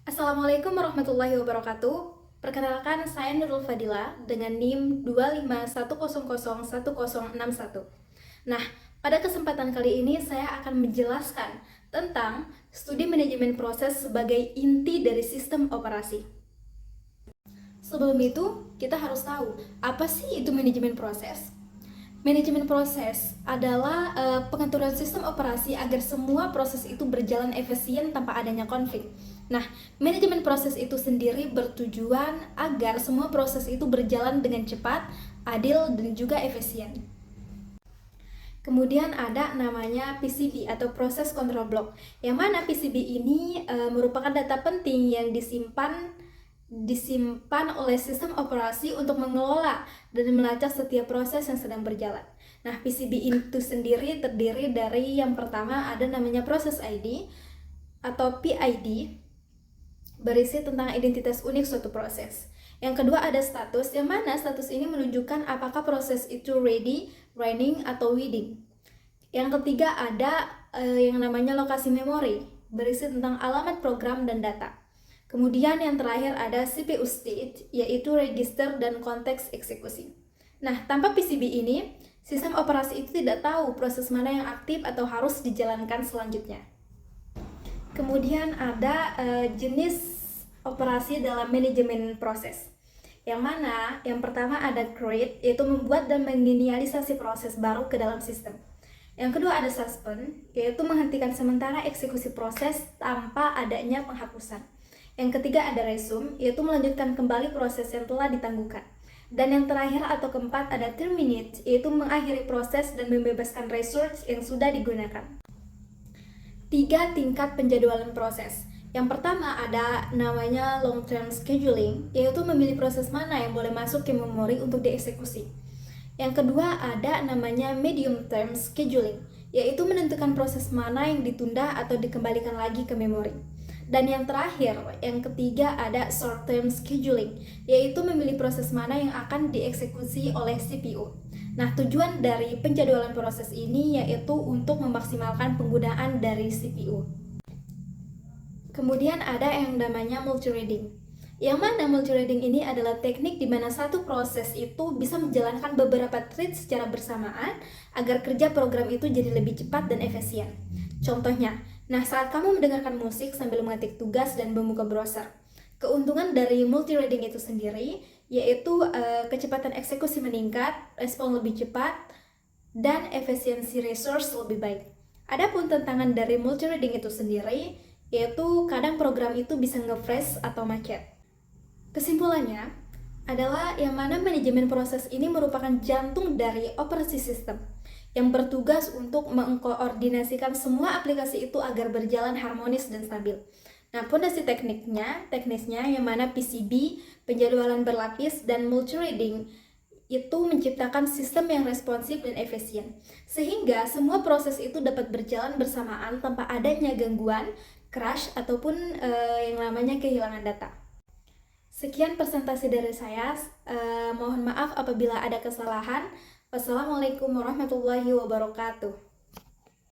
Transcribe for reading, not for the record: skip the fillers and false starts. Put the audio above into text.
Assalamualaikum warahmatullahi wabarakatuh. Perkenalkan, saya Nurul Fadila dengan NIM 251001061. Nah, pada kesempatan kali ini saya akan menjelaskan tentang studi manajemen proses sebagai inti dari sistem operasi. Sebelum itu, kita harus tahu apa sih itu manajemen proses. Manajemen proses adalah pengaturan sistem operasi agar semua proses itu berjalan efisien tanpa adanya konflik. Nah, manajemen proses itu sendiri bertujuan agar semua proses itu berjalan dengan cepat, adil, dan juga efisien. Kemudian ada namanya PCB atau Process Control Block, yang mana PCB ini merupakan data penting yang disimpan oleh sistem operasi untuk mengelola dan melacak setiap proses yang sedang berjalan. Nah, PCB itu sendiri terdiri dari yang pertama ada namanya Process ID atau PID, berisi tentang identitas unik suatu proses. Yang kedua ada status, yang mana status ini menunjukkan apakah proses itu ready, running, atau waiting. Yang ketiga ada yang namanya lokasi memori, berisi tentang alamat program dan data. Kemudian yang terakhir ada CPU state, yaitu register dan konteks eksekusi. Nah, tanpa PCB ini, sistem operasi itu tidak tahu proses mana yang aktif atau harus dijalankan selanjutnya. Kemudian ada jenis operasi dalam manajemen proses. Yang mana yang pertama ada create, yaitu membuat dan menginisialisasi proses baru ke dalam sistem. Yang kedua ada suspend, yaitu menghentikan sementara eksekusi proses tanpa adanya penghapusan. Yang ketiga ada resume, yaitu melanjutkan kembali proses yang telah ditangguhkan. Dan yang terakhir atau keempat ada terminate, yaitu mengakhiri proses dan membebaskan resource yang sudah digunakan. 3 tingkat penjadwalan proses. Yang pertama ada namanya long term scheduling, yaitu memilih proses mana yang boleh masuk ke memori untuk dieksekusi. Yang kedua ada namanya medium term scheduling, yaitu menentukan proses mana yang ditunda atau dikembalikan lagi ke memori. Dan yang terakhir, yang ketiga ada short term scheduling, yaitu memilih proses mana yang akan dieksekusi oleh CPU. Nah, tujuan dari penjadwalan proses ini yaitu untuk memaksimalkan penggunaan dari CPU. Kemudian ada yang namanya multithreading. Yang mana multithreading ini adalah teknik di mana satu proses itu bisa menjalankan beberapa thread secara bersamaan agar kerja program itu jadi lebih cepat dan efisien. Contohnya, nah saat kamu mendengarkan musik sambil mengetik tugas dan membuka browser, keuntungan dari multithreading itu sendiri yaitu kecepatan eksekusi meningkat, respon lebih cepat, dan efisiensi resource lebih baik. Adapun tantangan dari multithreading itu sendiri yaitu kadang program itu bisa nge-freeze atau macet. Kesimpulannya adalah yang mana manajemen proses ini merupakan jantung dari operasi sistem yang bertugas untuk mengkoordinasikan semua aplikasi itu agar berjalan harmonis dan stabil. Nah, fondasi teknisnya yang mana PCB, penjadwalan berlapis, dan multithreading itu menciptakan sistem yang responsif dan efisien, sehingga semua proses itu dapat berjalan bersamaan tanpa adanya gangguan, crash, ataupun yang namanya kehilangan data. Sekian presentasi dari saya, mohon maaf apabila ada kesalahan. Wassalamualaikum warahmatullahi wabarakatuh.